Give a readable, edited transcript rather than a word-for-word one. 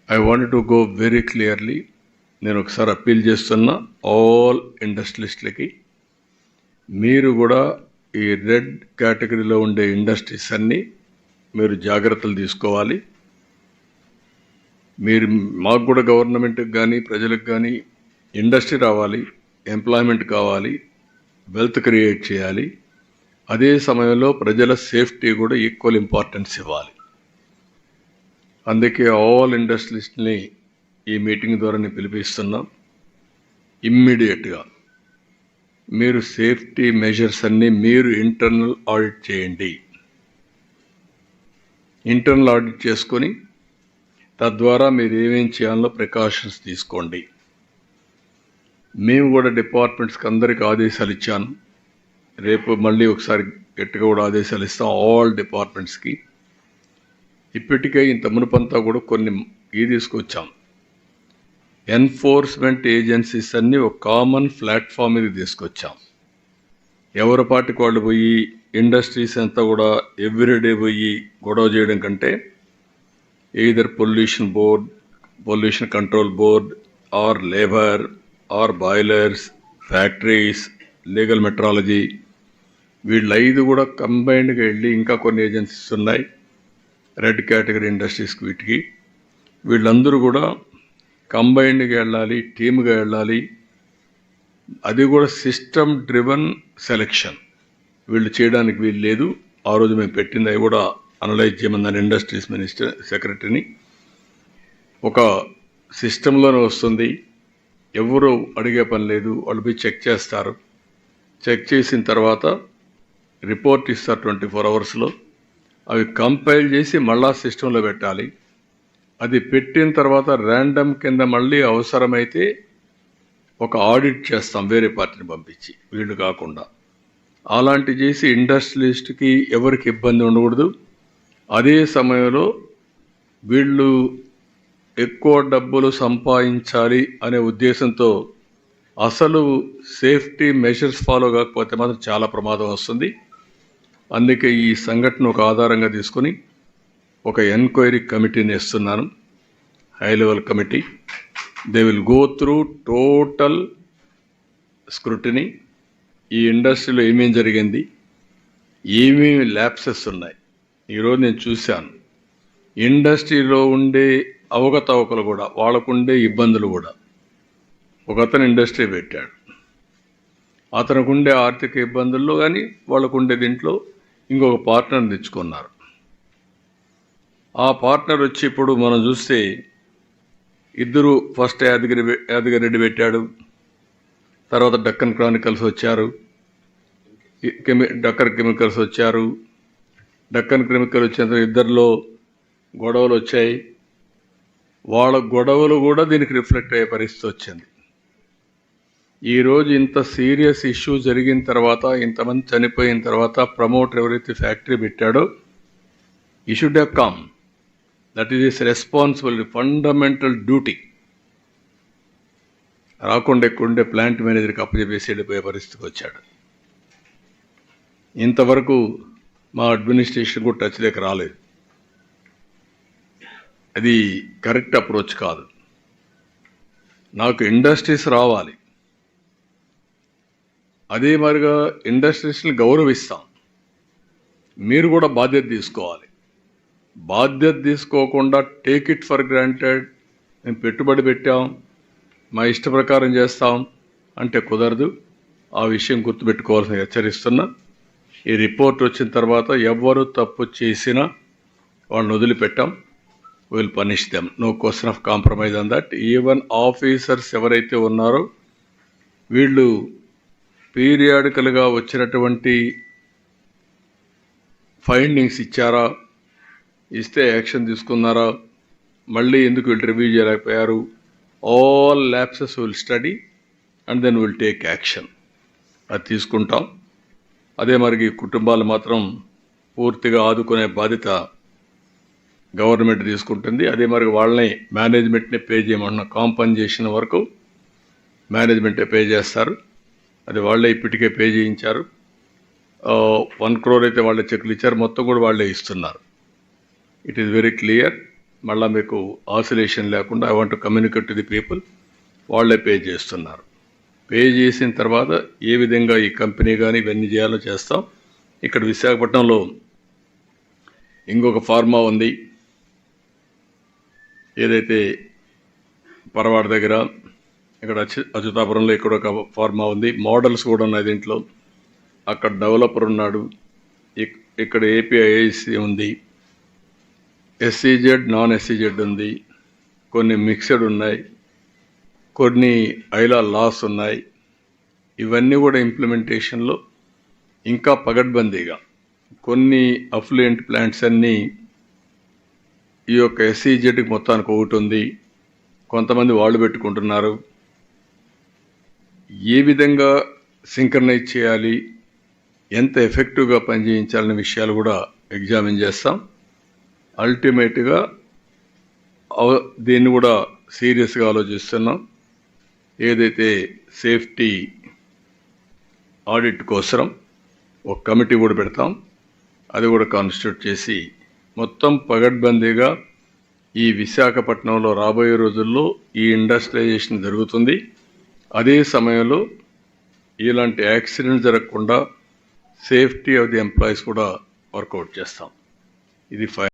I wanted to go very clearly. నేను ఒకసారి appeal చేస్తున్నా ఆల్ ఇండస్ట్రియలిస్టులకి, మీరు కూడా ఈ రెడ్ కేటగిరీలో ఉండే ఇండస్ట్రీస్ అన్నీ మీరు జాగ్రత్తలు తీసుకోవాలి. మీరు మాకు కూడా గవర్నమెంట్కి కానీ ప్రజలకు కానీ ఇండస్ట్రీ రావాలి, ఎంప్లాయ్మెంట్ కావాలి, వెల్త్ క్రియేట్ చేయాలి. అదే సమయంలో ప్రజల సేఫ్టీ కూడా ఈక్వల్ ఇంపార్టెన్స్ ఇవ్వాలి. అందుకే ఆల్ ఇండస్ట్రియలిస్ట్ని ఈ మీటింగ్ ద్వారా నేను పిలిపిస్తున్నాం. ఇమ్మీడియట్గా మీరు సేఫ్టీ మెజర్స్ అన్నీ మీరు ఇంటర్నల్ ఆడిట్ చేయండి. ఇంటర్నల్ ఆడిట్ చేసుకొని తద్వారా మీరు ఏమేం చేయాలో ప్రికాషన్స్ తీసుకోండి. మేము కూడా డిపార్ట్మెంట్స్కి అందరికీ ఆదేశాలు ఇచ్చాను. రేపు మళ్ళీ ఒకసారి గట్టిగా కూడా ఆదేశాలు ఇస్తాం ఆల్ డిపార్ట్మెంట్స్కి. ఇప్పటికే ఇంత మునుపంతా కూడా కొన్ని తీసుకొచ్చాం. ఎన్ఫోర్స్మెంట్ ఏజెన్సీస్ అన్నీ ఒక కామన్ ప్లాట్ఫామ్ మీద తీసుకొచ్చాం. ఎవరి పాటికి వాళ్ళు పోయి ఇండస్ట్రీస్ అంతా కూడా ఎవ్రీడే పోయి గొడవ చేయడం కంటే either pollution board, pollution control board, or labour, or boilers, factories, legal metrology, వీళ్ళు 5 కూడా కంబైన్డ్గా వెళ్ళి, ఇంకా కొన్ని ఏజెన్సీస్ ఉన్నాయి రెడ్ కేటగిరీ ఇండస్ట్రీస్కి, వీటికి వీళ్ళందరూ కూడా కంబైన్డ్గా వెళ్ళాలి, టీమ్గా వెళ్ళాలి. అది కూడా సిస్టమ్ డ్రివన్ సెలెక్షన్ వీళ్ళు చేయడానికి వీలు లేదు. ఆ రోజు మేము పెట్టింది అవి కూడా అనలైజ్ చేయమన్నాను ఇండస్ట్రీస్ మినిస్టర్ సెక్రటరీని. ఒక సిస్టంలోనే వస్తుంది, ఎవరు అడిగే పని లేదు, వాళ్ళు పోయి చెక్ చేస్తారు. చెక్ చేసిన తర్వాత రిపోర్ట్ ఇస్తారు 24 అవర్స్లో. అవి కంపైల్ చేసి మళ్ళా సిస్టంలో పెట్టాలి. అది పెట్టిన తర్వాత ర్యాండమ్ కింద మళ్ళీ అవసరమైతే ఒక ఆడిట్ చేస్తాం వేరే పార్టీని పంపించి, వీళ్ళు కాకుండా. అలాంటి చేసి ఇండస్ట్రియలిస్ట్కి ఎవరికి ఇబ్బంది ఉండకూడదు. అదే సమయంలో వీళ్ళు ఎక్కువ డబ్బులు సంపాదించాలి అనే ఉద్దేశంతో అసలు సేఫ్టీ మెషర్స్ ఫాలో కాకపోతే మాత్రం చాలా ప్రమాదం వస్తుంది. అందుకే ఈ సంఘటన ఒక ఆధారంగా తీసుకుని ఒక ఎంక్వైరీ కమిటీని ఇస్తున్నాను, high level committee. They will go through total scrutiny. ఈ ఇండస్ట్రీలో ఏమేం జరిగింది, ఏమేమి ల్యాప్సెస్ ఉన్నాయి. ఈరోజు నేను చూశాను ఇండస్ట్రీలో ఉండే అవకతవకలు కూడా, వాళ్ళకుండే ఇబ్బందులు కూడా. ఒకతను ఇండస్ట్రీ పెట్టాడు, అతనికి ఉండే ఆర్థిక ఇబ్బందుల్లో కానీ వాళ్ళకుండే దీంట్లో ఇంకొక పార్ట్నర్ని తెచ్చుకున్నారు. ఆ పార్ట్నర్ వచ్చి ఇప్పుడు మనం చూస్తే ఇద్దరు, ఫస్ట్ యాదగిరి రెడ్డి పెట్టాడు, తర్వాత డక్కన్ క్రానికల్స్ వచ్చారు, డక్కన్ కెమికల్స్ వచ్చారు. డక్కన్ కెమికల్ వచ్చిన ఇద్దరిలో గొడవలు వచ్చాయి. వాళ్ళ గొడవలు కూడా దీనికి రిఫ్లెక్ట్ అయ్యే పరిస్థితి వచ్చింది. ఈరోజు ఇంత సీరియస్ ఇష్యూ జరిగిన తర్వాత, ఇంతమంది చనిపోయిన తర్వాత, ప్రమోటర్ ఎవరైతే ఫ్యాక్టరీ పెట్టాడో ఈ should have come. That is his responsibility, fundamental duty. రాకుండా ఎక్కువండే ప్లాంట్ మేనేజర్కి అప్పచెప్పేసి వెళ్ళిపోయే పరిస్థితికి వచ్చాడు. ఇంతవరకు మా అడ్మినిస్ట్రేషన్ కూడా టచ్ లేక రాలేదు. అది కరెక్ట్ అప్రోచ్ కాదు. నాకు ఇండస్ట్రీస్ రావాలి, అదే మరిగా ఇండస్ట్రీస్ని గౌరవిస్తాం. మీరు కూడా బాధ్యత తీసుకోవాలి. బాధ్యత తీసుకోకుండా టేక్ ఇట్ ఫర్ గ్రాంటెడ్, మేము పెట్టుబడి పెట్టాం, మా ఇష్ట ప్రకారం చేస్తాం అంటే కుదరదు. ఆ విషయం గుర్తుపెట్టుకోవాల్సిన హెచ్చరిస్తున్నా. ఈ రిపోర్ట్ వచ్చిన తర్వాత ఎవరు తప్పు చేసినా వాళ్ళని వదిలిపెట్టాం. Will punish them, no question of compromise on that. Even officers ఎవరైతే ఉన్నారో వీళ్ళు పీరియాడికల్గా వచ్చినటువంటి ఫైండింగ్స్ ఇచ్చారా, ఇస్తే యాక్షన్ తీసుకున్నారా, మళ్ళీ ఎందుకు వీళ్ళు రివ్యూ చేయలేకపోయారు, all lapses will study and then will take action. అది తీసుకుంటాం. అదే మరి కుటుంబాలు మాత్రం పూర్తిగా ఆదుకునే బాధ్యత గవర్నమెంట్ తీసుకుంటుంది. అదే మరి వాళ్ళని మేనేజ్మెంట్ని పే చేయమన్న కాంపన్సేషన్ వరకు మేనేజ్మెంటే పే చేస్తారు. అది వాళ్ళే ఇప్పటికే పే చేయించారు. 1 crore అయితే వాళ్ళే చెక్లు ఇచ్చారు, మొత్తం కూడా వాళ్ళే ఇస్తున్నారు. It is very clear. మళ్ళీ మీకు ఆసిలేషన్ లేకుండా I want to communicate to the people, వాళ్ళే పే చేస్తున్నారు. పే చేసిన తర్వాత ఏ విధంగా ఈ కంపెనీ కానీ ఇవన్నీ చేయాలో చేస్తాం. ఇక్కడ విశాఖపట్నంలో ఇంకొక ఫార్మా ఉంది, ఏదైతే పరవాడ దగ్గర, ఇక్కడ అచ్యుతాపురంలో ఇక్కడ ఒక ఫార్మా ఉంది. మోడల్స్ కూడా ఉన్నాయి దీంట్లో. అక్కడ డెవలపర్ ఉన్నాడు. ఇక్కడ ఏపీఐఐసి ఉంది, ఎస్సీజెడ్ నాన్ ఎస్సీజెడ్ ఉంది, కొన్ని మిక్స్డ్ ఉన్నాయి, కొన్ని ఐలా లాస్ ఉన్నాయి. ఇవన్నీ కూడా ఇంప్లిమెంటేషన్లో ఇంకా పగడ్బందీగా కొన్ని అఫ్లుయెంట్ ప్లాంట్స్ అన్నీ ఈ యొక్క ఎస్సీజెడ్కి మొత్తానికి ఒకటి ఉంది, కొంతమంది వాళ్ళు పెట్టుకుంటున్నారు. ఏ విధంగా సింక్రనైజ్ చేయాలి, ఎంత ఎఫెక్టివ్గా పనిచేయించాలనే విషయాలు కూడా ఎగ్జామిన్ చేస్తాం. అల్టిమేట్గా దీన్ని కూడా సీరియస్గా ఆలోచిస్తున్నాం. ఏదైతే సేఫ్టీ ఆడిట్ కోసం ఒక కమిటీ కూడా పెడతాం, అది కూడా కాన్స్టిట్యూట్ చేసి మొత్తం పగడ్బందీగా ఈ విశాఖపట్నంలో రాబోయే రోజుల్లో ఈ ఇండస్ట్రియలైజేషన్ జరుగుతుంది. అదే సమయంలో ఇలాంటి యాక్సిడెంట్ జరగకుండా సేఫ్టీ ఆఫ్ ది ఎంప్లాయీస్ కూడా వర్కౌట్ చేస్తాం. ఇది